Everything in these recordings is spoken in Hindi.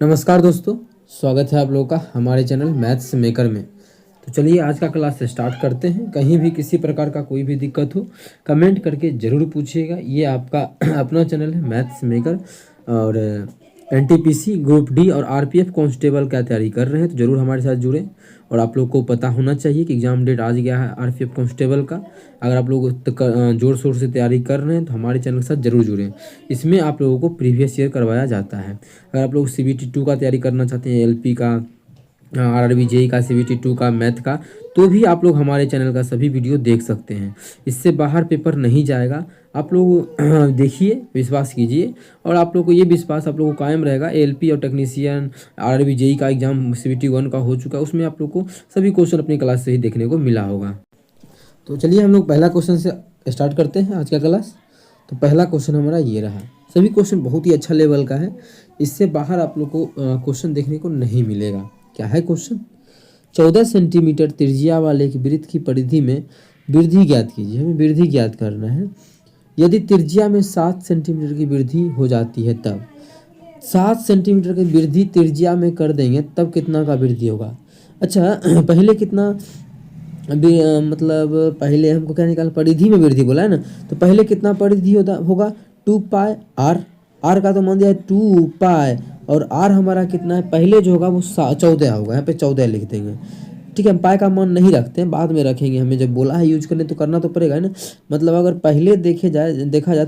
नमस्कार दोस्तों, स्वागत है आप लोगों का हमारे चैनल मैथ्स मेकर में। तो चलिए आज का क्लास स्टार्ट करते हैं। कहीं भी किसी प्रकार का कोई भी दिक्कत हो कमेंट करके ज़रूर पूछिएगा। ये आपका अपना चैनल है मैथ्स मेकर और एनटीपीसी ग्रुप डी और आरपीएफ कांस्टेबल का तैयारी कर रहे हैं तो ज़रूर हमारे साथ जुड़ें। और आप लोग को पता होना चाहिए कि एग्ज़ाम डेट आज गया है आरपीएफ कांस्टेबल का। अगर आप लोग जोर शोर से तैयारी कर रहे हैं तो हमारे चैनल के साथ ज़रूर जुड़ें। इसमें आप लोगों को प्रीवियस ईयर करवाया जाता है। अगर आप लोग सीबीटी 2 का तैयारी करना चाहते हैं, एलपी का, आरआरबी जेई का, सीबीटी 2 का, मैथ का, तो भी आप लोग हमारे चैनल का सभी वीडियो देख सकते हैं। इससे बाहर पेपर नहीं जाएगा। आप लोग देखिए, विश्वास कीजिए और आप लोग को ये विश्वास आप लोग को कायम रहेगा। एलपी और टेक्नीशियन आरआरबी जेई का एग्जाम सीबीटी 1 का हो चुका है, उसमें आप लोग को सभी क्वेश्चन अपनी क्लास से ही देखने को मिला होगा। तो चलिए हम लोग पहला क्वेश्चन से स्टार्ट करते हैं आज का क्लास। तो पहला क्वेश्चन हमारा ये रहा। सभी क्वेश्चन बहुत ही अच्छा लेवल का है, इससे बाहर आप लोग को क्वेश्चन देखने को नहीं मिलेगा। क्या है क्वेश्चन? 14 सेंटीमीटर त्रिज्या वाले एक वृत्त की परिधि में वृद्धि ज्ञात कीजिए। हमें वृद्धि ज्ञात करना है। यदि त्रिज्या में 7 सेंटीमीटर की वृद्धि हो जाती है तब 7 सेंटीमीटर की वृद्धि त्रिज्या में कर देंगे तब कितना का वृद्धि होगा। अच्छा, पहले कितना अभी मतलब पहले हमको क्या निकाल, परिधि में वृद्धि बोला है ना, तो पहले कितना परिधि होगा 2 पाई आर। आर का तो मान दिया है 2 पाई और आर हमारा कितना है, पहले जो होगा वो 14 होगा। यहाँ पे 14 लिख देंगे। ठीक है, हम पाई का मान नहीं रखते हैं, बाद में रखेंगे। हमें जब बोला है यूज करने तो करना तो पड़ेगा है ना। मतलब अगर पहले देखा जाए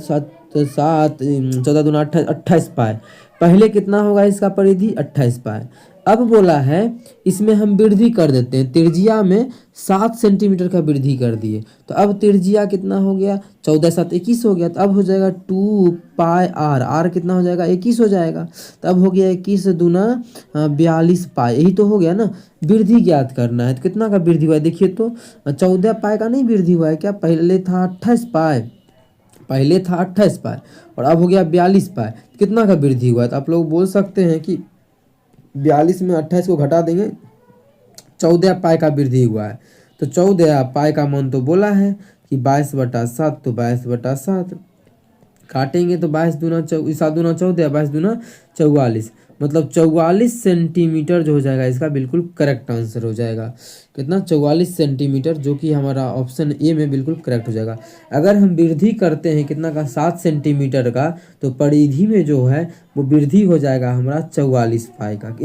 तो 14 दूना 28 पाई। पहले कितना होगा इसका परिधि 28 पाई। अब बोला है इसमें हम वृद्धि कर देते हैं, त्रिज्या में 7 सेंटीमीटर का वृद्धि कर दिए तो अब त्रिज्या कितना हो गया, 14 7 21 हो गया। तो अब हो जाएगा 2 पाई आर। आर कितना हो जाएगा, 21 हो जाएगा। तो अब हो गया 21 दूना 42 पाई। यही तो हो गया ना। वृद्धि ज्ञात करना है तो कितना का वृद्धि हुआ है देखिए तो 14 पाई का नहीं वृद्धि हुआ है क्या, पहले था 28 पाई, पहले था 28 पाई और अब हो गया 42 पाई। कितना का वृद्धि हुआ है, तो आप लोग बोल सकते हैं कि 42 में 28 को घटा देंगे, 14 पाई का वृद्धि हुआ है। तो 14 पाई का मान तो बोला है कि 22/7, तो 22/7 काटेंगे तो 22 दूना 7 दूना 14, 22 दूना 44, मतलब 44 सेंटीमीटर जो हो जाएगा इसका बिल्कुल करेक्ट आंसर हो जाएगा। कितना, 44 सेंटीमीटर, जो कि हमारा ऑप्शन ए में बिल्कुल करेक्ट हो जाएगा। अगर हम वृद्धि करते हैं कितना का, 7 सेंटीमीटर का, तो परिधि में जो है वो वृद्धि हो जाएगा हमारा 44 पाई का,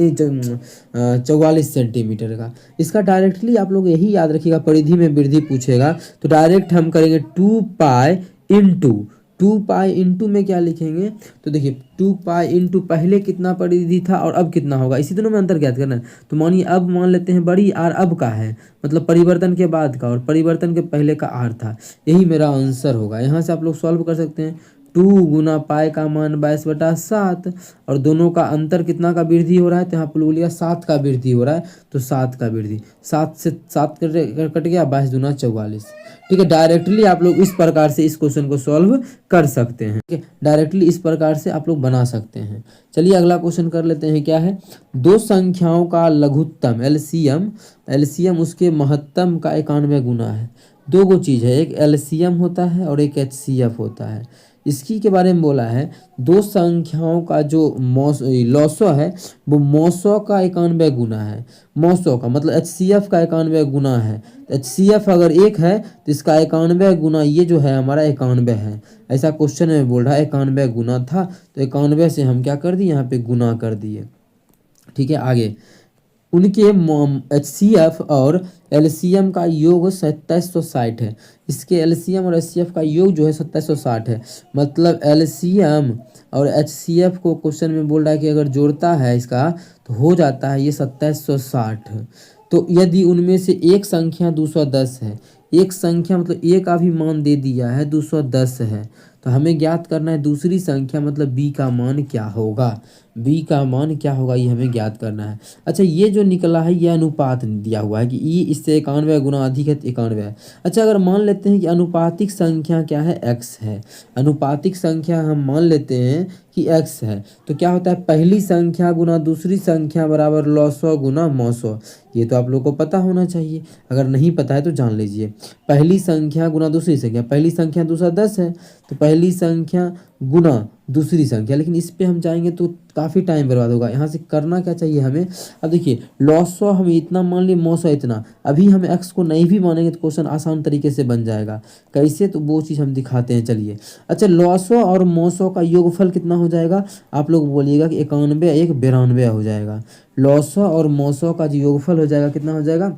44 सेंटीमीटर का। इसका डायरेक्टली आप लोग यही याद रखिएगा, परिधि में वृद्धि पूछेगा तो डायरेक्ट हम करेंगे 2 पाई इंटू 2 पाई इंटू में क्या लिखेंगे, तो देखिए 2 पाई इंटू पहले कितना परिधि था और अब कितना होगा, इसी दोनों में अंतर ज्ञात करना है। तो मानिए अब मान लेते हैं बड़ी आर अब का है, मतलब परिवर्तन के बाद का, और परिवर्तन के पहले का आर था। यही मेरा आंसर होगा। यहाँ से आप लोग सॉल्व कर सकते हैं। 2 गुना पाई का मान 22/7 और दोनों का अंतर कितना का वृद्धि हो रहा है, तो यहाँ पर लोग लिया 7 का वृद्धि हो रहा है, तो 7 का वृद्धि, 7 से 7 कट गया, 22 दूना 44। ठीक है, डायरेक्टली आप लोग इस प्रकार से इस क्वेश्चन को सॉल्व कर सकते हैं। ठीक है, डायरेक्टली इस प्रकार से आप लोग बना सकते हैं। चलिए अगला क्वेश्चन कर लेते हैं। क्या है, दो संख्याओं का लघुत्तम एलसीएम, एलसीएम उसके महत्तम का 91 गुना है। दो गो चीज़ है, एक एलसीएम होता है और एक एचसीएफ होता है। इसकी के बारे में बोला है, दो संख्याओं का जो लॉसो है वो मौसो का 91 गुना है। मौसो का मतलब एचसीएफ का 91 गुना है। एचसीएफ अगर एक है तो इसका 91 गुना ये जो है हमारा 91 है। ऐसा क्वेश्चन में बोल रहा है 91 गुना था, तो 91 से हम क्या कर दिए, यहाँ पे गुना कर दिए। ठीक है, आगे उनके एचसीएफ और एलसीएम का योग 2760 है। इसके एलसीएम और एचसीएफ का योग जो है 2760 है। मतलब एलसीएम और एचसीएफ को क्वेश्चन में बोल रहा है कि अगर जोड़ता है इसका तो हो जाता है ये 2760। तो यदि उनमें से एक संख्या 210 है, एक संख्या मतलब ए का भी मान दे दिया है 210 है, तो हमें ज्ञात करना है दूसरी संख्या मतलब बी का मान क्या होगा। बी का मान क्या होगा ये हमें ज्ञात करना है। अच्छा, ये जो निकला है ये अनुपात दिया हुआ है कि ई इससे 91 गुना अधिक है तो 91 है। अच्छा, अगर मान लेते हैं कि अनुपातिक संख्या क्या है, एक्स है। अनुपातिक संख्या हम मान लेते हैं कि x है, तो क्या होता है पहली संख्या गुना दूसरी संख्या बराबर लॉसव गुना मौसव। ये तो आप लोग को पता होना चाहिए, अगर नहीं पता है तो जान लीजिए। पहली संख्या गुना दूसरी संख्या, पहली संख्या दूसरा 10 है, तो पहली संख्या गुना दूसरी संख्या। लेकिन इस पे हम जाएंगे तो काफ़ी टाइम बर्बाद होगा। यहाँ से करना क्या चाहिए हमें, अब देखिए लॉसव हमें इतना मान लिए, मौसव इतना, अभी हम x को नहीं भी मानेंगे तो क्वेश्चन आसान तरीके से बन जाएगा। कैसे, तो वो चीज़ हम दिखाते हैं, चलिए। अच्छा, लॉसव और मौसव का योगफल कितना हो जाएगा, आप लोग बोलिएगा कि 91 1 92 हो जाएगा। लॉसव और मौसव का जो योगफल हो जाएगा कितना हो जाएगा,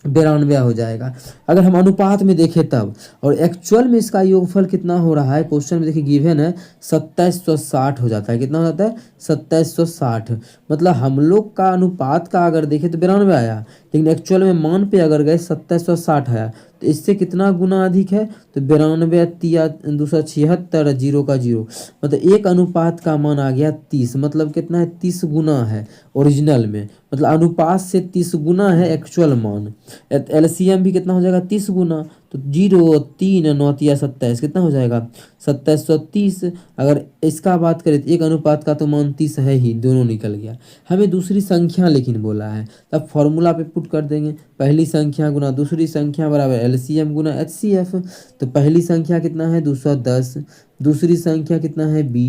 92 हो जाएगा। अगर हम अनुपात में देखें तब, और एक्चुअल में इसका योगफल कितना हो रहा है, क्वेश्चन में देखिए गिवन है 2760 हो जाता है। कितना हो जाता है, 2760। मतलब हम लोग का अनुपात का अगर देखें तो 92 आया, लेकिन एक्चुअल में मान पे अगर गए 2760 आया, तो इससे कितना गुना अधिक है, तो 92 तिया 276 जीरो का जीरो, मतलब एक अनुपात का मान आ गया 30। मतलब कितना है, 30 गुना है ओरिजिनल में, मतलब अनुपात से 30 गुना है एक्चुअल मान। एलसीएम भी कितना हो जाएगा, 30 गुना, तो 0 3 9 तिया 27 कितना हो जाएगा, 2730। अगर इसका बात करें तो एक अनुपात का तो मान 30 है ही, दोनों निकल गया। हमें दूसरी संख्या लेकिन बोला है, तब फॉर्मूला पे पुट कर देंगे, पहली संख्या गुना दूसरी संख्या बराबर एलसीएम गुना एचसीएफ। तो पहली संख्या कितना है 210, दूसरी संख्या कितना है b,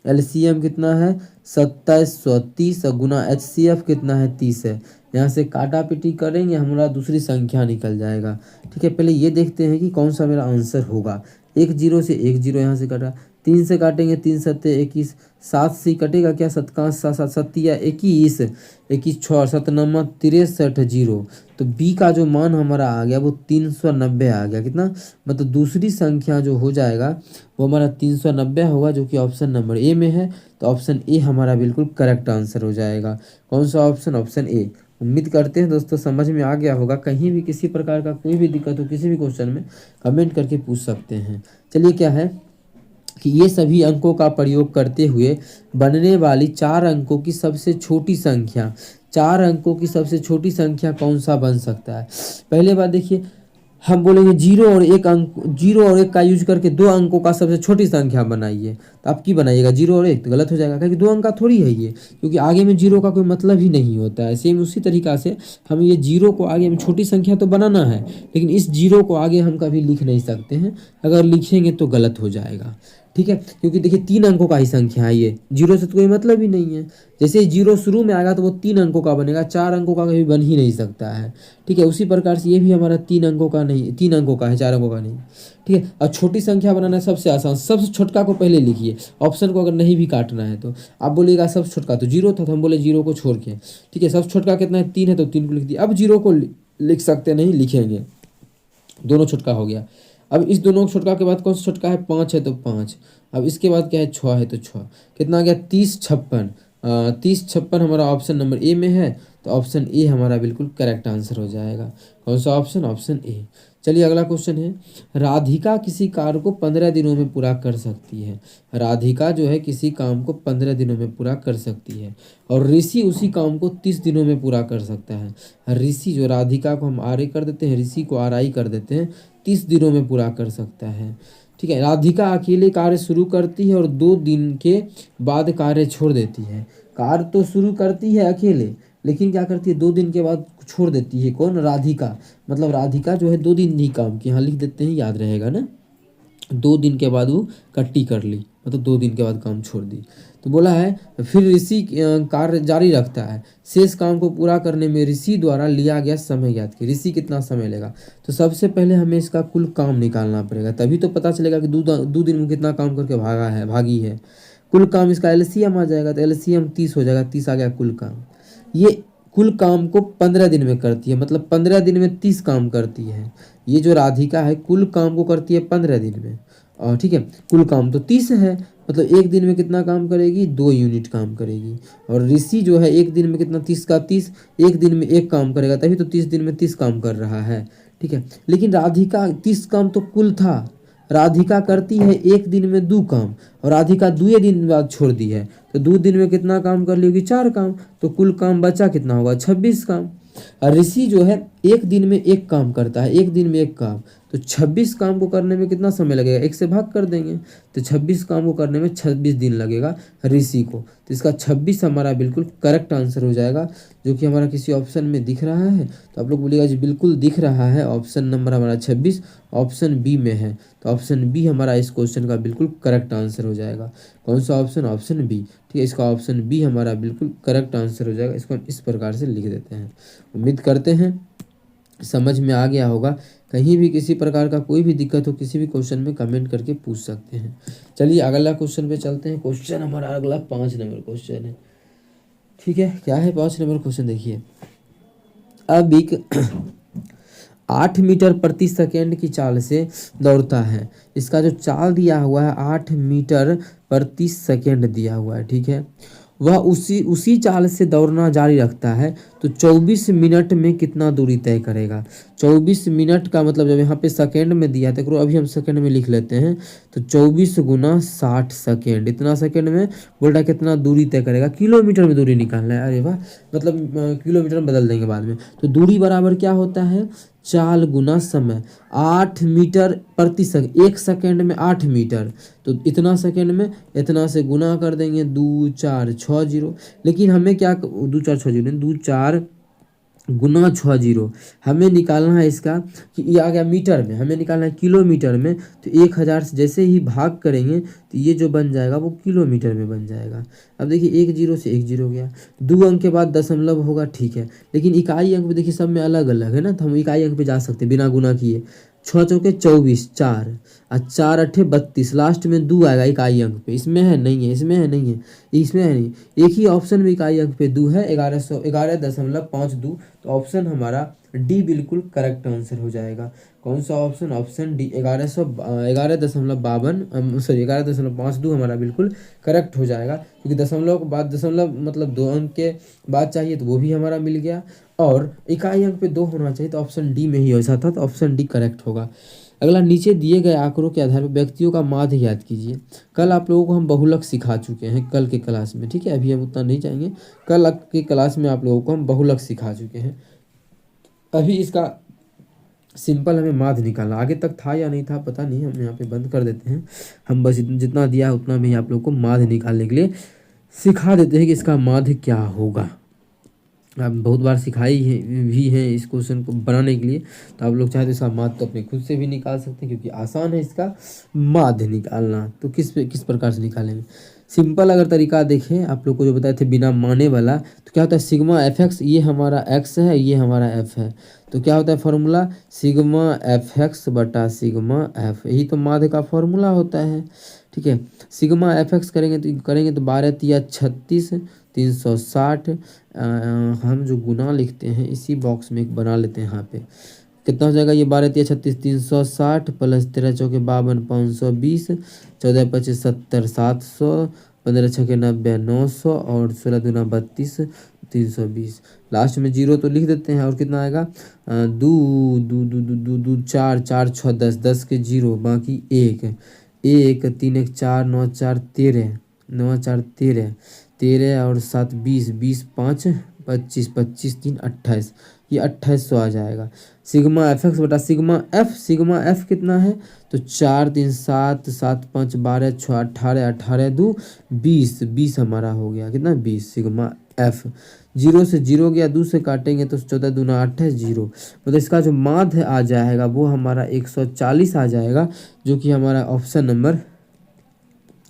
एलसीएम कितना है 2730 गुना एचसीएफ कितना है 30 है। यहाँ से काटा पीटी करेंगे, हमारा दूसरी संख्या निकल जाएगा। ठीक है, पहले ये देखते हैं कि कौन सा मेरा आंसर होगा। 1 0 से 1 0 यहाँ से कटा, 3 से काटेंगे 3 7 21, 7 से कटेगा क्या, 7 5 7 7 7 21, 21 6 7 9 63 0। तो बी का जो मान हमारा आ गया वो 390 आ गया। कितना, मतलब दूसरी संख्या जो हो जाएगा वो हमारा 390 होगा, जो कि ऑप्शन नंबर ए में है। तो ऑप्शन ए हमारा बिल्कुल करेक्ट आंसर हो जाएगा। कौन सा ऑप्शन, ऑप्शन ए। उम्मीद करते हैं दोस्तों समझ में आ गया होगा। कहीं भी किसी प्रकार का कोई भी दिक्कत हो किसी भी क्वेश्चन में, कमेंट करके पूछ सकते हैं। चलिए, क्या है कि ये सभी अंकों का प्रयोग करते हुए बनने वाली 4 अंकों की सबसे छोटी संख्या, 4 अंकों की सबसे छोटी संख्या कौन सा बन सकता है। पहले बात देखिए, हम बोलेंगे 0 और 1 अंक, 0 और 1 का यूज करके 2 अंकों का सबसे छोटी संख्या बनाइए, तो आप की बनाइएगा 0 और 1, तो गलत हो जाएगा, क्योंकि 2 अंक का थोड़ी है ये, क्योंकि आगे में 0 का कोई मतलब ही नहीं होता है। सेम उसी तरीक़ा से हमें ये 0 को आगे में छोटी संख्या तो बनाना है, लेकिन इस 0 को आगे हम कभी लिख नहीं सकते हैं, अगर लिखेंगे तो गलत हो जाएगा। ठीक है, क्योंकि देखिए 3 अंकों का ही संख्या है ये, 0 से तो कोई मतलब ही नहीं है। जैसे 0 शुरू में आएगा तो वो 3 अंकों का बनेगा, 4 अंकों का कभी बन ही नहीं सकता है। ठीक है, उसी प्रकार से ये भी हमारा 3 अंकों का नहीं, 3 अंकों का है, 4 अंकों का नहीं। ठीक है, और छोटी संख्या बनाना सबसे आसान, सबसे छोटका को पहले लिखिए, ऑप्शन को अगर नहीं भी काटना है तो। आप बोलिएगा सबसे छोटका तो 0 था, तो हम बोले 0 को छोड़ के। ठीक है, सबसे छोटका कितना है, 3 है, तो 3 को लिख दिया। अब 0 को लिख सकते नहीं, लिखेंगे, दोनों छोटका हो गया। अब इस दोनों छोटका के बाद कौन सा छोटका है, 5 है तो 5। अब इसके बाद क्या है, 6 है तो 6। कितना आ गया, 30 56। 30 56 हमारा ऑप्शन नंबर ए में है, तो ऑप्शन ए हमारा बिल्कुल करेक्ट आंसर हो जाएगा। कौन सा ऑप्शन, ऑप्शन ए। चलिए अगला क्वेश्चन है, राधिका किसी कार्य को 15 दिनों में पूरा कर सकती है। राधिका जो है किसी काम को 15 दिनों में पूरा कर सकती है, और ऋषि उसी काम को 30 दिनों में पूरा कर सकता है। ऋषि जो, राधिका को हम आर ए कर देते हैं, ऋषि को आर आई कर देते हैं, 30 दिनों में पूरा कर सकता है। ठीक है, राधिका अकेले कार्य शुरू करती है और 2 दिन के बाद कार्य छोड़ देती है। कार्य तो शुरू करती है अकेले, लेकिन क्या करती है, 2 दिन के बाद छोड़ देती है। कौन, राधिका। मतलब राधिका जो है 2 दिन ही काम की, यहाँ लिख देते हैं, याद रहेगा ना। 2 दिन के बाद वो कट्टी कर ली, मतलब 2 दिन के बाद काम छोड़ दी। तो बोला है फिर ऋषि कार्य जारी रखता है, शेष काम को पूरा करने में ऋषि द्वारा लिया गया समय ज्ञात कीजिए। ऋषि कितना समय लेगा, तो सबसे पहले हमें इसका कुल काम निकालना पड़ेगा, तभी तो पता चलेगा कि 2 दिन में कितना काम करके भागी है। कुल काम इसका एलसीएम आ जाएगा, तो एलसीएम 30 हो जाएगा, 30 आ गया कुल काम। ये कुल काम को 15 दिन में करती है, मतलब 15 दिन में 30 काम करती है। ये जो राधिका है कुल काम को करती है 15 दिन में, और ठीक है कुल काम तो 30 है, मतलब 1 दिन में कितना काम करेगी, 2 यूनिट काम करेगी। और ऋषि जो है 1 दिन में कितना, 30 का 30, 1 दिन में 1 काम करेगा, तभी तो 30 दिन में 30 काम कर रहा है। ठीक है, लेकिन राधिका 30 काम तो कुल था, राधिका करती है 1 दिन में 2 काम, और राधिका 2 दिन बाद छोड़ दी है, तो 2 दिन में कितना काम कर ली होगी, 4 काम, तो कुल काम बचा कितना होगा, 26 काम। और ऋषि जो है एक दिन में एक काम करता है, एक दिन में एक काम, तो 26 काम को करने में कितना समय लगेगा, एक से भाग कर देंगे, तो 26 काम को करने में 26 दिन लगेगा ऋषि को। तो इसका 26 हमारा बिल्कुल करेक्ट आंसर हो जाएगा, जो कि हमारा किसी ऑप्शन में दिख रहा है। तो आप लोग बोलिएगा जी बिल्कुल दिख रहा है, ऑप्शन नंबर हमारा 26 ऑप्शन बी में है। तो ऑप्शन बी हमारा इस क्वेश्चन का बिल्कुल करेक्ट आंसर हो जाएगा। कौन सा ऑप्शन, ऑप्शन बी। ठीक है, इसका ऑप्शन बी हमारा बिल्कुल करेक्ट आंसर हो जाएगा। इसको हम इस प्रकार से लिख देते हैं। उम्मीद करते हैं समझ में आ गया होगा। कहीं भी किसी प्रकार का कोई भी दिक्कत हो किसी भी क्वेश्चन में कमेंट करके पूछ सकते हैं। चलिए अगला क्वेश्चन पे चलते हैं। क्वेश्चन हमारा अगला 5 नंबर क्वेश्चन है। ठीक है, क्या है 5 नंबर क्वेश्चन, देखिए। अब एक 8 मीटर प्रति सेकेंड की चाल से दौड़ता है। इसका जो चाल दिया हुआ है 8 मीटर प्रति सेकेंड दिया हुआ है। ठीक है, वह उसी चाल से दौड़ना जारी रखता है तो 24 मिनट में कितना दूरी तय करेगा। 24 मिनट का मतलब जब यहाँ पे सेकेंड में दिया था, करो अभी हम सेकेंड में लिख लेते हैं। तो 24 गुना 60 सेकेंड, इतना सेकेंड में बोल रहा है कितना दूरी तय करेगा। किलोमीटर में दूरी निकालना है, अरे वाह, मतलब किलोमीटर में बदल देंगे बाद में। तो दूरी बराबर क्या होता है, चाल गुना समय। 8 मीटर प्रति सेकंड, एक सेकेंड में 8 मीटर, तो इतना सेकेंड में इतना से गुना कर देंगे, 2 4 6 0। लेकिन हमें क्या 2 4 6 0 2 4 गुना 6 0 हमें निकालना है इसका कि ये आ गया मीटर में, हमें निकालना है किलोमीटर में। तो 1000 से जैसे ही भाग करेंगे तो ये जो बन जाएगा वो किलोमीटर में बन जाएगा। अब देखिए 1 0 से 1 0 गया, 2 अंक के बाद दशमलव होगा, ठीक है। लेकिन इकाई अंक पे देखिए सब में अलग अलग है ना, तो हम इकाई अंक पे जा सकते हैं बिना गुना किए। 6 चौके 24, 4 और 4 अट्ठे 32, लास्ट में 2 आएगा इकाई अंक पे। इसमें है नहीं है, इसमें है नहीं है, इसमें है नहीं। एक ही ऑप्शन में इकाई अंक पे 2 है, 11.52। तो ऑप्शन हमारा डी बिल्कुल करेक्ट आंसर हो जाएगा। कौन सा ऑप्शन, ऑप्शन डी 11.52 हमारा बिल्कुल करेक्ट हो जाएगा। क्योंकि दशमलव के बाद दशमलव मतलब 2 अंक के बाद चाहिए तो वो भी हमारा मिल गया, और इकाई अंक पे 2 होना चाहिए, तो ऑप्शन डी में ही ऐसा था, तो ऑप्शन डी करेक्ट होगा। अगला, नीचे दिए गए आंकड़ों के आधार पर व्यक्तियों का माध्य याद कीजिए। कल आप लोगों को हम बहुलक सिखा चुके हैं, कल के क्लास में, ठीक है। अभी हम उतना नहीं जाएंगे, कल की क्लास में आप लोगों को हम बहुलक सिखा चुके हैं। अभी इसका सिंपल हमें माध्य निकालना, आगे तक था या नहीं था पता नहीं, हम यहाँ पे बंद कर देते हैं। हम बस जितना दिया है उतना में ही आप लोग को माध्य निकालने के लिए सिखा देते हैं कि इसका माध्य क्या होगा। आप बहुत बार सिखाई भी है इस क्वेश्चन को बनाने के लिए, तो आप लोग चाहे तो इसका माध्य तो अपने खुद से भी निकाल सकते हैं, क्योंकि आसान है इसका माध्य निकालना। तो किस प्रकार से निकालेंगे, सिंपल अगर तरीका देखें आप लोग को जो बताए थे बिना माने वाला, तो क्या होता है सिग्मा एफ एक्स, ये हमारा एक्स है, ये हमारा एफ है। तो क्या होता है फॉर्मूला, सिग्मा एफ एक्स बटा सिग्मा एफ, यही तो माध्य का फॉर्मूला होता है। ठीक है, सिग्मा एफ एक्स करेंगे तो 12 तिया 36 360, हम जो गुना लिखते हैं इसी बॉक्स में एक बना लेते हैं। यहाँ पे कितना हो जाएगा, ये 12 तिया 36 360 प्लस 13 चौके 52 520, 14 25 70 700, 15 छके 90 900 और 16 दूना 32 320। लास्ट में 0 तो लिख देते हैं, और कितना आएगा 2 2 2 2 2 2 4 4 6 10 10 के 0 बाकी 1 1 3 1 4 9 4 13 9 4 13 13 और 7 20 20 5 25 25 3 28, ये 2800 आ जाएगा। सिग्मा एफ एक्स बटा सिग्मा एफ कितना है, तो 4 3 7 7 5 12 6 18 18 2 20 20 हमारा हो गया, कितना 20 सिग्मा एफ। 0 से 0 गया, 2 से काटेंगे तो 14 दूना 28 0, मतलब इसका जो माध्य आ जाएगा वो हमारा 140 आ जाएगा, जो कि हमारा ऑप्शन नंबर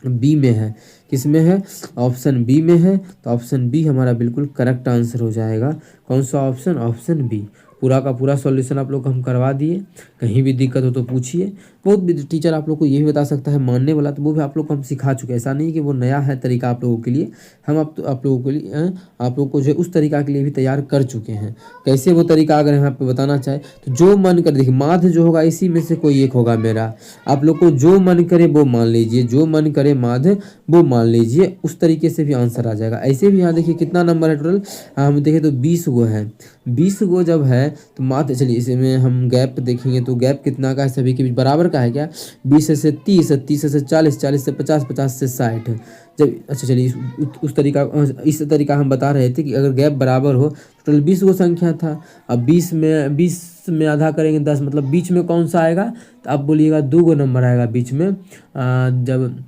बी में है। किस में है, ऑप्शन बी में है। तो ऑप्शन बी हमारा बिल्कुल करेक्ट आंसर हो जाएगा। कौन सा ऑप्शन, ऑप्शन बी। पूरा का पूरा सॉल्यूशन आप लोग को हम करवा दिए, कहीं भी दिक्कत हो तो पूछिए। बहुत भी टीचर आप लोग को ये भी बता सकता है मानने वाला, तो वो भी आप लोग को हम सिखा चुके हैं। ऐसा नहीं कि वो नया है तरीका आप लोगों के लिए, हम आप लोगों के लिए आप लोग को जो है उस तरीका के लिए भी तैयार कर चुके हैं। कैसे वो तरीका अगर यहाँ पे बताना चाहे तो जो मन कर, देखिए माध्य जो होगा इसी में से कोई एक होगा मेरा, आप लोग को जो मन करे वो मान लीजिए, जो मन करे माध्य वो मान लीजिए, उस तरीके से भी आंसर आ जाएगा। ऐसे भी यहाँ देखिए कितना नंबर है टोटल, हम देखें तो 20 गो है। 20 गो जब है तो माध्य, चलिए इसमें हम गैप देखेंगे तो गैप कितना का है, सभी के बीच बराबर का का है क्या, 20 से 30, 30 से 40, 40 से 50, 50 से 60। जब अच्छा चलिए इस तरीका हम बता रहे थे कि अगर गैप बराबर हो, टोटल 20 गो संख्या था। अब 20 में आधा करेंगे 10, मतलब बीच में कौन सा आएगा, तो आप बोलिएगा 2 गो नंबर आएगा बीच में। जब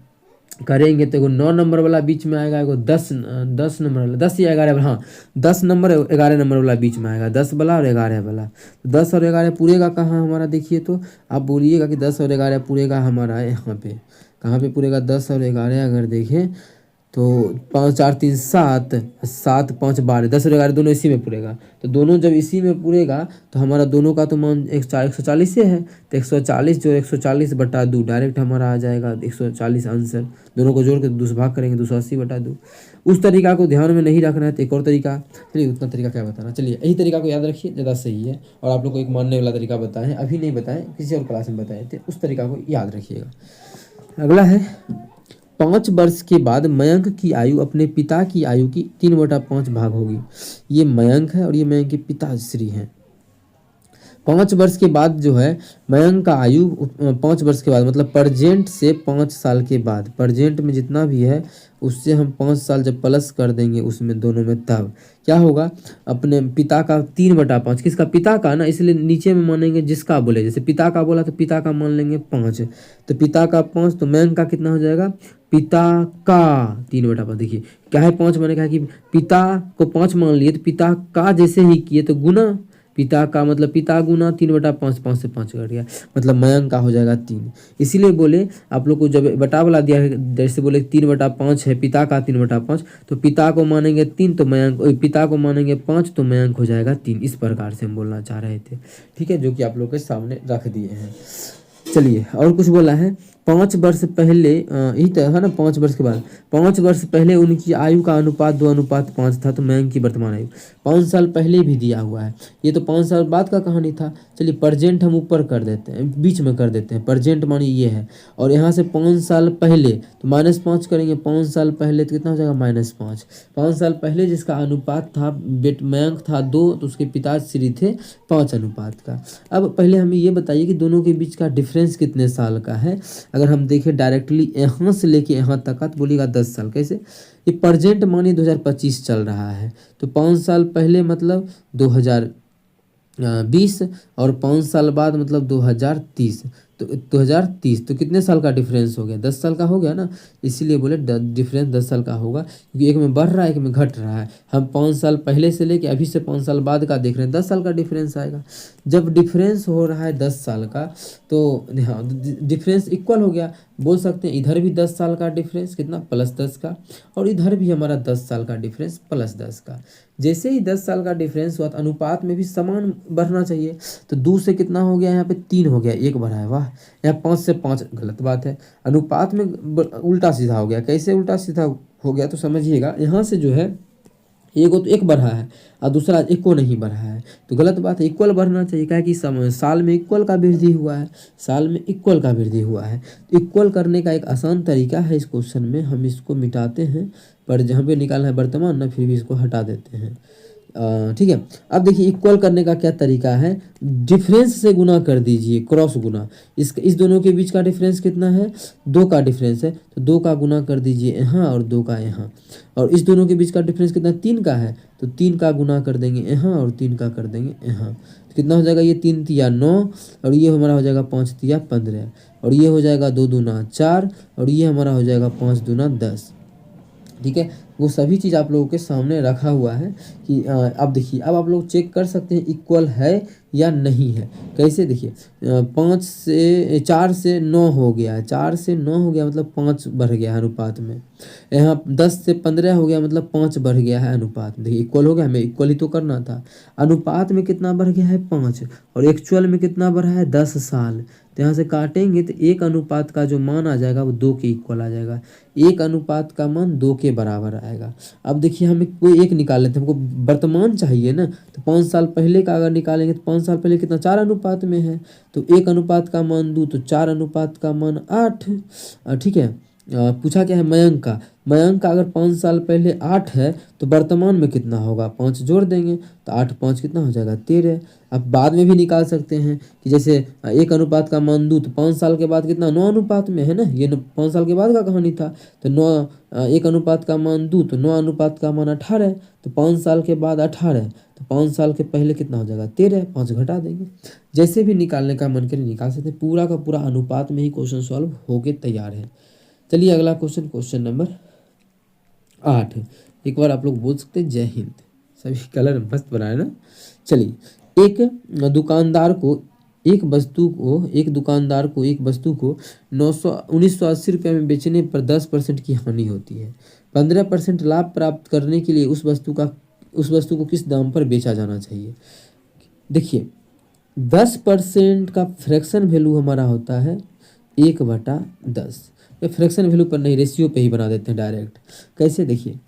करेंगे तो एगो 9 नंबर वाला बीच में आएगा, एगो 10 नंबर वाला, 10 या 11 वाला, हाँ 10 नंबर 11 नंबर वाला बीच में आएगा, 10 वाला और 11 वाला। तो 10 और 11 पूरेगा कहाँ हमारा, देखिए तो आप बोलिएगा कि 10 और 11 पूरेगा हमारा यहाँ पे, कहाँ पे पूरेगा 10 और 11, अगर देखें तो 5 4 3 7, 7 5 12, 10 और 11 दोनों इसी में पूरेगा। तो दोनों जब इसी में पूरेगा तो हमारा दोनों का तो मान 140 से है, तो 140 जो 140/2 डायरेक्ट हमारा आ जाएगा 140 आंसर। दोनों को जोड़ के 2 से भाग करेंगे, 280/2। उस तरीका को ध्यान में नहीं रखना है तो एक और तरीका, चलिए उतना तरीका क्या बताना, चलिए यही तरीका को याद रखिए, ज़्यादा सही है। और आप लोग को एक मानने वाला तरीका बताएं, अभी नहीं बताएं, किसी और क्लास में बताए थे, उस तरीका को याद रखिएगा। अगला है 5 वर्ष के बाद मयंक की आयु अपने पिता की आयु की 3/5 भाग होगी। ये मयंक है और ये मयंक के पिताश्री हैं। 5 वर्ष के बाद जो है मयंक का आयु 5 वर्ष के बाद मतलब प्रजेंट से 5 साल के बाद, प्रजेंट में जितना भी है उससे हम 5 साल जब प्लस कर देंगे उसमें दोनों में, तब क्या होगा, अपने पिता का 3/5, किसका, पिता का ना, इसलिए नीचे में मानेंगे जिसका बोले, जैसे पिता का बोला तो पिता का मान लेंगे 5, तो पिता का 5, तो मयंक का कितना हो जाएगा, पिता का 3/5। देखिए क्या है, 5 मैंने कहा कि पिता को 5 मान लिए, तो पिता का जैसे ही किए तो गुना, पिता का मतलब पिता गुना 3/5, 5 से 5 कट गया, मतलब मयंक का हो जाएगा 3। इसीलिए बोले आप लोग को जब बटा वाला दिया है, जैसे बोले 3/5 है, पिता का 3/5, तो पिता को मानेंगे 3 तो मयंक, पिता को मानेंगे 5 तो मयंक हो जाएगा 3। इस प्रकार से हम बोलना चाह रहे थे, ठीक है, जो कि आप लोग के सामने रख दिए हैं। चलिए और कुछ बोला है, 5 वर्ष पहले यही तो है ना, 5 वर्ष के बाद, 5 वर्ष पहले उनकी आयु का अनुपात 2:5 था, तो मयंक की वर्तमान आयु 5 साल पहले भी दिया हुआ है, ये तो 5 साल बाद का कहानी था। चलिए प्रजेंट हम ऊपर कर देते हैं, बीच में कर देते हैं, प्रजेंट मानिए ये है, और यहाँ से 5 साल पहले तो -5 करेंगे, 5 साल पहले तो कितना हो जाएगा -5। 5 साल पहले जिसका अनुपात था मयंक था 2, तो उसके पिताश्री थे 5 अनुपात का। अब पहले हमें ये बताइए कि दोनों के बीच का डिफरेंस कितने साल का है। अगर हम देखें डायरेक्टली यहाँ से लेके यहाँ तक का, तो बोलिएगा 10 साल। कैसे, ये प्रजेंट मानिए 2025 चल रहा है, तो 5 साल पहले मतलब 2020 और 5 साल बाद मतलब 2030, तो 2030, तो कितने साल का डिफरेंस हो गया, 10 साल का हो गया ना। इसीलिए बोले डिफरेंस 10 साल का होगा, क्योंकि एक में बढ़ रहा है, एक में घट रहा है। हम 5 साल पहले से लेके अभी से 5 साल बाद का देख रहे हैं, 10 साल का डिफरेंस आएगा। जब डिफरेंस हो रहा है 10 साल का, तो हाँ डिफरेंस इक्वल हो गया, बोल सकते हैं इधर भी 10 साल का डिफरेंस कितना, +10 का, और इधर भी हमारा 10 साल का डिफरेंस +10 का। जैसे ही 10 साल का डिफरेंस हुआ तो अनुपात में भी समान बढ़ना चाहिए, तो 2 से कितना हो गया, यहाँ पे 3 हो गया, 1 बढ़ा है, वाह। यहाँ 5 से 5 गलत बात है, अनुपात में उल्टा सीधा हो गया। कैसे उल्टा सीधा हो गया, तो समझिएगा, यहाँ से जो है एगो तो 1 बढ़ा है और दूसरा 1 को नहीं बढ़ा है, तो गलत बात है, इक्वल बढ़ना चाहिए। क्या कि साल में इक्वल का वृद्धि हुआ है, साल में इक्वल का वृद्धि हुआ है। इक्वल करने का एक आसान तरीका है, इस क्वेश्चन में हम इसको मिटाते हैं, पर जहाँ पे निकालना है वर्तमान ना, फिर भी इसको हटा देते हैं, ठीक है। अब देखिए इक्वल करने का क्या तरीका है, डिफरेंस से गुना कर दीजिए, क्रॉस गुना। इस दोनों के बीच का डिफरेंस कितना है, 2 का डिफरेंस है, तो 2 का गुना कर दीजिए यहाँ और 2 का यहाँ। और इस दोनों के बीच का डिफरेंस कितना, 3 का है, तो 3 का गुना कर देंगे यहाँ और 3 का कर देंगे यहाँ, तो कितना हो जाएगा, ये 3 तिया 9 और ये हमारा हो जाएगा 5 तिया 15, और ये हो जाएगा 2 दूना 4 और ये हमारा हो जाएगा 5 दूना 10, ठीक है। वो सभी चीज़ आप लोगों के सामने रखा हुआ है कि अब देखिए, अब आप लोग चेक कर सकते हैं इक्वल है या नहीं है। कैसे, देखिए 4 से 9 हो गया है, 4 से 9 हो गया मतलब 5 बढ़ गया है अनुपात में। यहाँ 10 से 15 हो गया मतलब 5 बढ़ गया है अनुपात में। देखिए इक्वल हो गया, हमें इक्वल ही तो करना था। अनुपात में कितना बढ़ गया है, 5, और एक्चुअल में कितना बढ़ा है, 10 साल। तो यहाँ से काटेंगे तो 1 अनुपात का जो मान आ जाएगा वो 2 के इक्वल आ जाएगा, 1 अनुपात का मान 2 के बराबर आएगा। अब देखिए हमें कोई एक निकाल लेते हैं, हमको वर्तमान चाहिए ना, तो 5 साल पहले का अगर निकालेंगे तो 5 साल पहले कितना, 4 अनुपात में है, तो 1 अनुपात का मान 2, तो 4 अनुपात का मान 8, ठीक है। पूछा क्या है मयंक का। मयंक का अगर 5 साल पहले 8 है तो वर्तमान में कितना होगा, 5 जोड़ देंगे तो 8 5 कितना हो जाएगा 13। अब बाद में भी निकाल सकते हैं कि जैसे 1 अनुपात का मान 2 तो 5 साल के बाद कितना 9 अनुपात में है ना, ये 5 साल के बाद का कहानी था। तो 1 अनुपात का मान 2 तो 9 अनुपात का मान 18, तो 5 साल के बाद 18 तो 5 साल के पहले कितना हो जाएगा 13, 5 घटा देंगे। जैसे भी निकालने का मन करे निकाल सकते हैं, पूरा का पूरा अनुपात में ही क्वेश्चन सॉल्व होके तैयार है। चलिए अगला क्वेश्चन, क्वेश्चन नंबर 8। एक बार आप लोग बोल सकते हैं जय हिंद। सभी कलर मस्त बनाए ना। चलिए एक दुकानदार को एक वस्तु को 1980 रुपये में बेचने पर 10% की हानि होती है। 15% लाभ प्राप्त करने के लिए उस वस्तु को किस दाम पर बेचा जाना चाहिए। देखिए 10% का फ्रैक्शन वैल्यू हमारा होता है 1/10। ये फ्रैक्शन वैल्यू पर नहीं, रेशियो पे ही बना देते हैं डायरेक्ट। कैसे, देखिए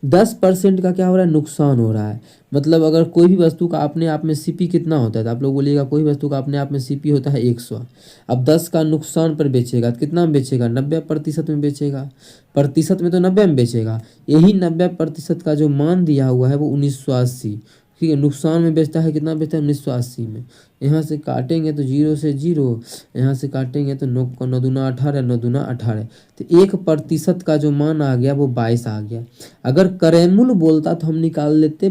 10% का क्या हो रहा है, नुकसान हो रहा है। मतलब अगर कोई भी वस्तु का अपने आप में सीपी कितना होता है, तो आप लोग बोलिएगा कोई वस्तु का अपने आप में सीपी होता है 100। अब 10 का नुकसान पर बेचेगा तो कितना में बेचेगा, 90% में बेचेगा। प्रतिशत में तो 90 में बेचेगा। यही 90% का जो मान दिया हुआ है वो 1980, ठीक है। नुकसान में बेचता है, कितना बेचता है 1980 में। यहाँ से काटेंगे तो 0 से 0, यहाँ से काटेंगे तो 9 दूना 18, 9 दूना 18, तो 1% का जो मान आ गया वो 22 आ गया। अगर करेमूल बोलता तो हम निकाल लेते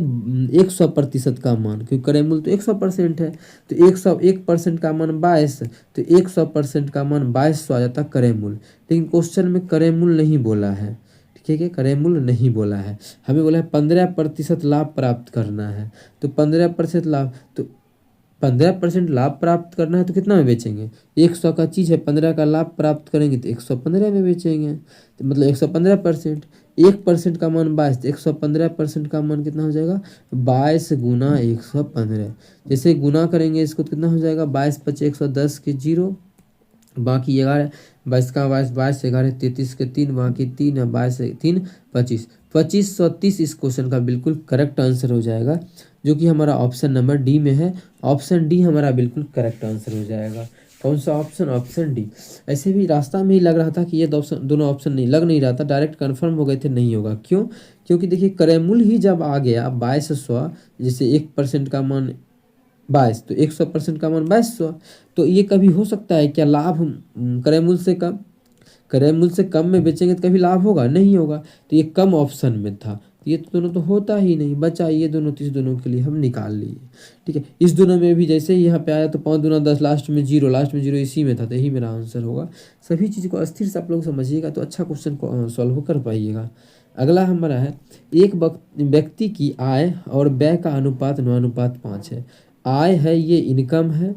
100% का मान, क्योंकि करेमूल तो 100% है। तो 1% का मान 22, तो 100% का मान 2200 आ जाता करेमूल। लेकिन क्वेश्चन में करेमूल नहीं बोला है, ठीक है, करेमूल नहीं बोला है। हमें बोला है 15% लाभ प्राप्त करना है। तो 15% लाभ, तो 15% लाभ प्राप्त करना है तो कितना में बेचेंगे, 100 का चीज़ है, 15 का लाभ प्राप्त करेंगे तो 115 में बेचेंगे। तो मतलब 115%, 1% का मान 22, तो 115% का मान कितना हो जाएगा 22 गुना 115। जैसे गुना करेंगे इसको तो कितना हो जाएगा 22 × 110 के 0, बाकी 11, 22 का 22, 22 11 33 के 3, बाकी 3 है, 22 3 25, 2530 इस क्वेश्चन का बिल्कुल करेक्ट आंसर हो जाएगा, जो कि हमारा ऑप्शन नंबर डी में है। ऑप्शन डी हमारा बिल्कुल करेक्ट आंसर हो जाएगा। कौन सा ऑप्शन, ऑप्शन डी। ऐसे भी रास्ता में ही लग रहा था कि ये दोनों ऑप्शन नहीं लग नहीं रहा था, डायरेक्ट कन्फर्म हो गए थे नहीं होगा। क्यों, क्योंकि देखिए करेमूल ही जब आ गया 2200, जैसे 1% का मान 22, तो 100% का मान 2200, तो ये कभी हो सकता है क्या लाभ करेमूल से कम, करेमूल से कम में बेचेंगे तो कभी लाभ होगा, नहीं होगा। तो ये कम ऑप्शन में था, तो ये दोनों तो होता ही नहीं, बचा ये दोनों, तो इस दोनों के लिए हम निकाल लिए, ठीक है। इस दोनों में भी जैसे ही यहाँ पे आया तो 5 दूना 10, लास्ट में 0, लास्ट में 0 इसी में था, तो यही मेरा आंसर होगा। सभी चीज़ को अस्थिर से आप लोग समझिएगा तो अच्छा क्वेश्चन को सॉल्व कर पाइएगा। अगला हमारा है, एक व्यक्ति की आय और व्यय का अनुपात 9:5 है। आय है ये इनकम है,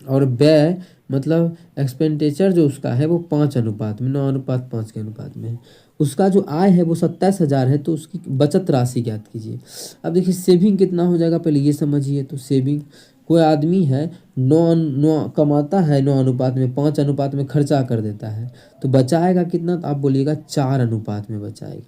और व्यय मतलब एक्सपेंडिचर जो उसका है वो 5 अनुपात में, 9:5 के अनुपात में है। उसका जो आय है वो 27,000 है, तो उसकी बचत राशि ज्ञात कीजिए। अब देखिए सेविंग कितना हो जाएगा पहले ये समझिए। तो सेविंग, कोई आदमी है 9 कमाता है 9 अनुपात में, 5 अनुपात में खर्चा कर देता है, तो बचाएगा कितना, तो आप बोलिएगा 4 अनुपात में बचाएगा,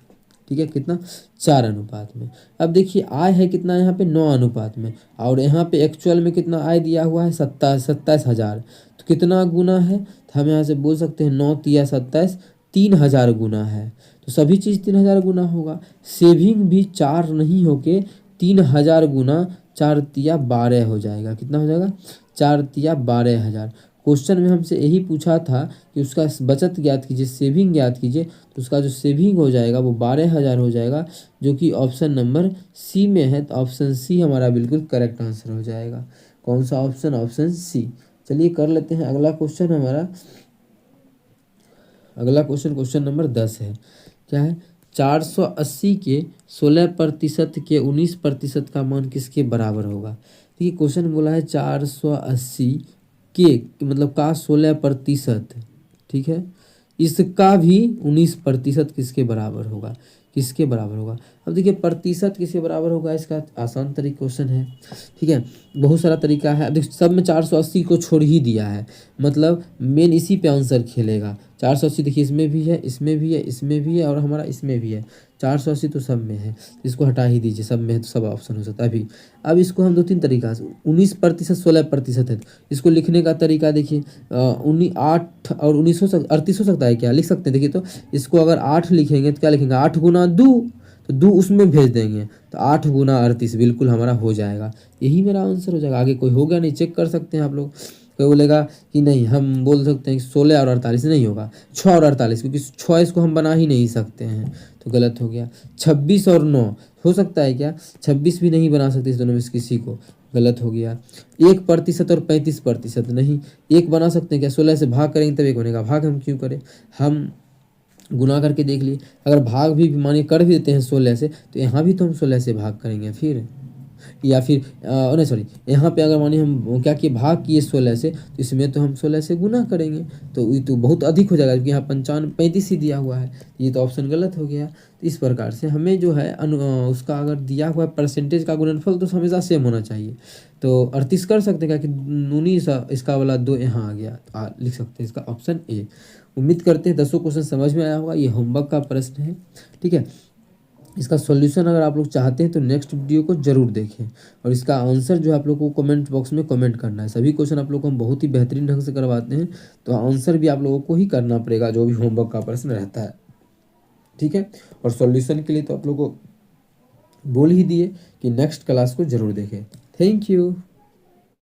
ठीक है। कितना, 4 अनुपात में। अब देखिए आय है कितना यहाँ पे 9 अनुपात में, और यहाँ पे एक्चुअल में कितना आय दिया हुआ है 27,000, तो कितना गुना है, तो हम यहाँ से बोल सकते हैं 9 तिया 27, 3000 गुना है। तो सभी चीज़ 3000 गुना होगा। सेविंग भी 4 नहीं होके 3000 गुना 4 तिया 12 हो जाएगा। कितना हो जाएगा, 4 तिया 12,000। क्वेश्चन में हमसे यही पूछा था कि उसका बचत ज्ञात कीजिए, सेविंग ज्ञात कीजिए, तो उसका जो सेविंग हो जाएगा वो 12,000 हो जाएगा, जो कि ऑप्शन नंबर सी में है। तो ऑप्शन सी हमारा बिल्कुल करेक्ट आंसर हो जाएगा। कौन सा ऑप्शन, ऑप्शन सी। चलिए कर लेते हैं अगला क्वेश्चन हमारा। अगला क्वेश्चन, क्वेश्चन नंबर 10 है। क्या है, 480 के 16% के 19% का मान किसके बराबर होगा। देखिए क्वेश्चन बोला है 480 के मतलब का 16%, ठीक है, इसका भी 19% किसके बराबर होगा, किसके बराबर होगा। अब देखिए प्रतिशत किसके बराबर होगा, इसका आसान तरीका क्वेश्चन है, ठीक है। बहुत सारा तरीका है। अब देखिए सब में 480 को छोड़ ही दिया है, मतलब मेन इसी पे आंसर खेलेगा। 480 देखिए इसमें भी है, इसमें भी है, इसमें भी है, और हमारा इसमें भी है। 480 तो सब में है, इसको हटा ही दीजिए, सब में है तो सब ऑप्शन हो सकता है अभी। अब इसको हम 2-3 तरीका से 19% 16% है, इसको लिखने का तरीका देखिए, 8 और 19 38 हो सकता है क्या, लिख सकते हैं। देखिए तो इसको अगर 8 लिखेंगे तो क्या लिखेंगे, 8 गुना 2, तो 2 उसमें भेज देंगे तो 8 गुना 38 बिल्कुल हमारा हो जाएगा। यही मेरा आंसर हो जाएगा। आगे कोई हो गया नहीं, चेक कर सकते हैं आप लोग। कोई बोलेगा कि नहीं, हम बोल सकते हैं कि 16 और 48 नहीं होगा, 6 और 48, क्योंकि 6 इसको हम बना ही नहीं सकते हैं, तो गलत हो गया। 26 और 9 हो सकता है क्या, 26 भी नहीं बना सकते इस दोनों में से किसी को, गलत हो गया। 1% और 35% नहीं, एक बना सकते हैं क्या, 16 से भाग करेंगे तब एक बनेगा, भाग हम क्यों करें, हम गुना करके देख लिए। अगर भाग भी मानिए कर भी देते हैं 16 से, तो यहाँ भी तो हम 16 से भाग करेंगे फिर, या फिर नहीं सॉरी, यहाँ पे अगर मानिए हम क्या किए, भाग किए 16 से, तो इसमें तो हम 16 से गुना करेंगे, तो ये तो बहुत अधिक हो जाएगा, क्योंकि यहाँ 35 ही दिया हुआ है, ये तो ऑप्शन गलत हो गया। तो इस प्रकार से हमें जो है उसका अगर दिया हुआ परसेंटेज का गुणनफल तो हमेशा सेम होना चाहिए। तो 38 कर सकते हैं, क्या कि 19 इसका वाला 2 यहाँ आ गया, तो लिख सकते हैं इसका ऑप्शन ए। उम्मीद करते हैं 10 क्वेश्चन समझ में आया होगा, ये होमवर्क का प्रश्न है, ठीक है। इसका सॉल्यूशन अगर आप लोग चाहते हैं तो नेक्स्ट वीडियो को जरूर देखें, और इसका आंसर जो आप लोग को कमेंट बॉक्स में कमेंट करना है। सभी क्वेश्चन आप लोग को हम बहुत ही बेहतरीन ढंग से करवाते हैं, तो आंसर भी आप लोगों को ही करना पड़ेगा जो भी होमवर्क का प्रश्न रहता है, ठीक है। और सॉल्यूशन के लिए तो आप लोग को बोल ही दिए कि नेक्स्ट क्लास को जरूर देखें। Thank you.